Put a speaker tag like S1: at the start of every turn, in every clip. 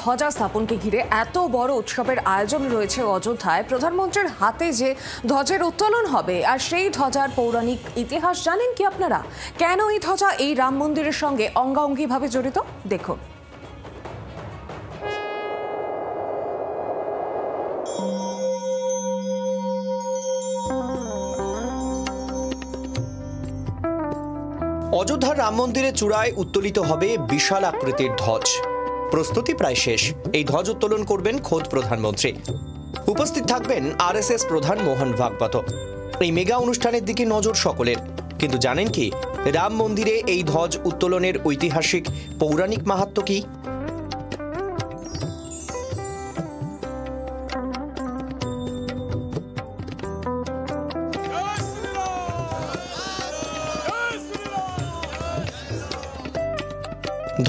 S1: ধ্বজা স্থাপনকে ঘিরে এত বড় উৎসবের আয়োজন রয়েছে অযোধ্যায়। প্রধানমন্ত্রীর হাতে যে ধ্বজের উত্তোলন হবে, আর সেই ধ্বজার পৌরাণিক ইতিহাস জানেন কি আপনারা? কেন এই ধ্বজা এই রাম মন্দিরের সঙ্গে অঙ্গাঙ্গিভাবে জড়িত, দেখুন।
S2: অযোধ্যার রাম মন্দিরের চূড়ায় উত্তোলিত হবে বিশাল আকৃতির ধ্বজ। প্রস্তুতি প্রায় শেষ। এই ধ্বজ উত্তোলন করবেন খোদ প্রধানমন্ত্রী। উপস্থিত থাকবেন আরএসএস প্রধান মোহন ভাগবত। এই মেগা অনুষ্ঠানের দিকে নজর সকলের। কিন্তু জানেন কি, রাম মন্দিরে এই ধ্বজ উত্তোলনের ঐতিহাসিক পৌরাণিক মাহাত্ম্য কি?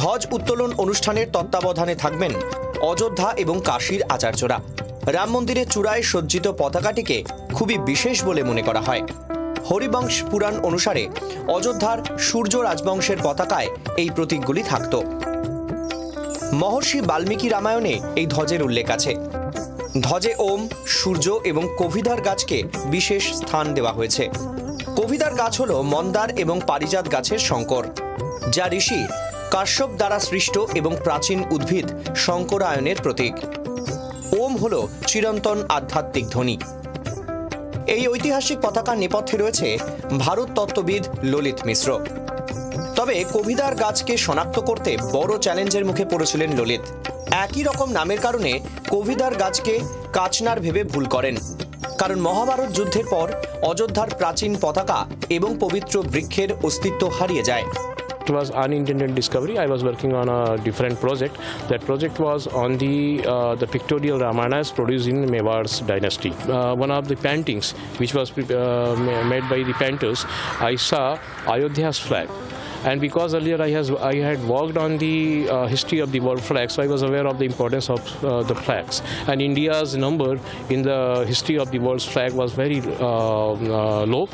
S2: ধ্বজ উত্তোলন অনুষ্ঠানের তত্ত্বাবধানে থাকবেন অযোধ্যা এবং কাশীর আচার্যরা। রাম মন্দিরের চূড়ায় সজ্জিত পতাকাটিকে খুবই বিশেষ বলে মনে করা হয়। হরিবংশ পুরাণ অনুসারে অযোধ্যার সূর্য রাজবংশের পতাকায় এই প্রতীকগুলি থাকত। মহর্ষি বাল্মীকি রামায়ণে এই ধ্বজের উল্লেখ আছে। ধ্বজে ওম, সূর্য এবং কভিদার গাছকে বিশেষ স্থান দেওয়া হয়েছে। কভিদার গাছ হল মন্দার এবং পারিজাত গাছের সংকর, যা ঋষি কাশ্যপ দ্বারা সৃষ্ট এবং প্রাচীন উদ্ভিদ শঙ্করায়নের প্রতীক। ওম হল চিরন্তন আধ্যাত্মিক ধ্বনি। এই ঐতিহাসিক পতাকার নেপথ্যে রয়েছে ভারত তত্ত্ববিদ ললিত মিশ্র। তবে কভিদার গাছকে শনাক্ত করতে বড় চ্যালেঞ্জের মুখে পড়েছিলেন ললিত। একই রকম নামের কারণে কভিদার গাছকে কাচনার ভেবে ভুল করেন, কারণ মহাভারত যুদ্ধের পর অযোধ্যার প্রাচীন পতাকা এবং পবিত্র বৃক্ষের অস্তিত্ব হারিয়ে যায়।
S3: It was unintended discovery. I was working on a different project. That project was on the pictorial Ramayanas produced in Mewar's dynasty. One of the paintings which was made by the painters, I saw Ayodhya's flag. And because earlier I had worked on the history of the world flag, so I was aware of the importance of the flags. And India's number in the history of the world's flag was very low,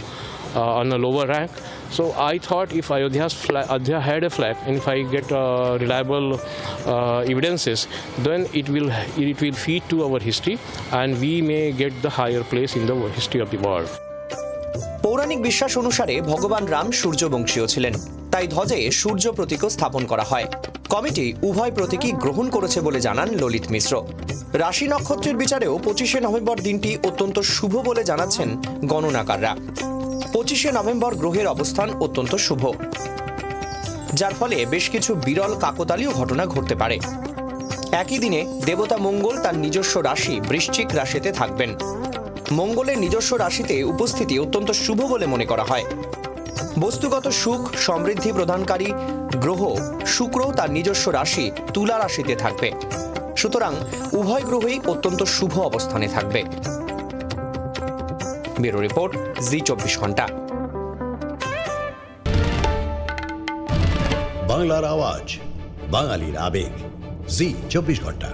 S3: on a lower rank. So I thought if Ayodhya had a flag, and if I get reliable evidences, then it will feed to our history, and we may get the higher place in the history of the world.
S2: পৌরাণিক বিশ্বাস অনুসারে ভগবান রাম সূর্যবংশীয় ছিলেন, তাই ধ্বজে সূর্য প্রতীকও স্থাপন করা হয়। Committee উভয় প্রতীকই গ্রহণ করেছে বলে জানান ললিত মিশ্র। রাশি নক্ষত্রের বিচারেও 25শে নভেম্বর দিনটি অত্যন্ত শুভ বলে জানাচ্ছেন গণনাকাররা। 25শে নভেম্বর গ্রহের অবস্থান অত্যন্ত শুভ, যার ফলে বেশ কিছু বিরল কাকতালীয় ঘটনা ঘটতে পারে। একই দিনে দেবতা মঙ্গল তার নিজস্ব রাশি বৃশ্চিক রাশিতে থাকবেন। মঙ্গলের নিজস্ব রাশিতে উপস্থিতি অত্যন্ত শুভ বলে মনে করা হয়। বস্তুগত সুখ সমৃদ্ধি প্রদানকারী গ্রহ শুক্র তার নিজস্ব রাশি তুলা রাশিতে থাকবে। সুতরাং উভয় গ্রহই অত্যন্ত শুভ অবস্থানে থাকবে। ব্যুরো রিপোর্ট, জি24 ঘন্টা।
S4: বাংলার আওয়াজ, বাঙালির আবেগ, জি24 ঘন্টা।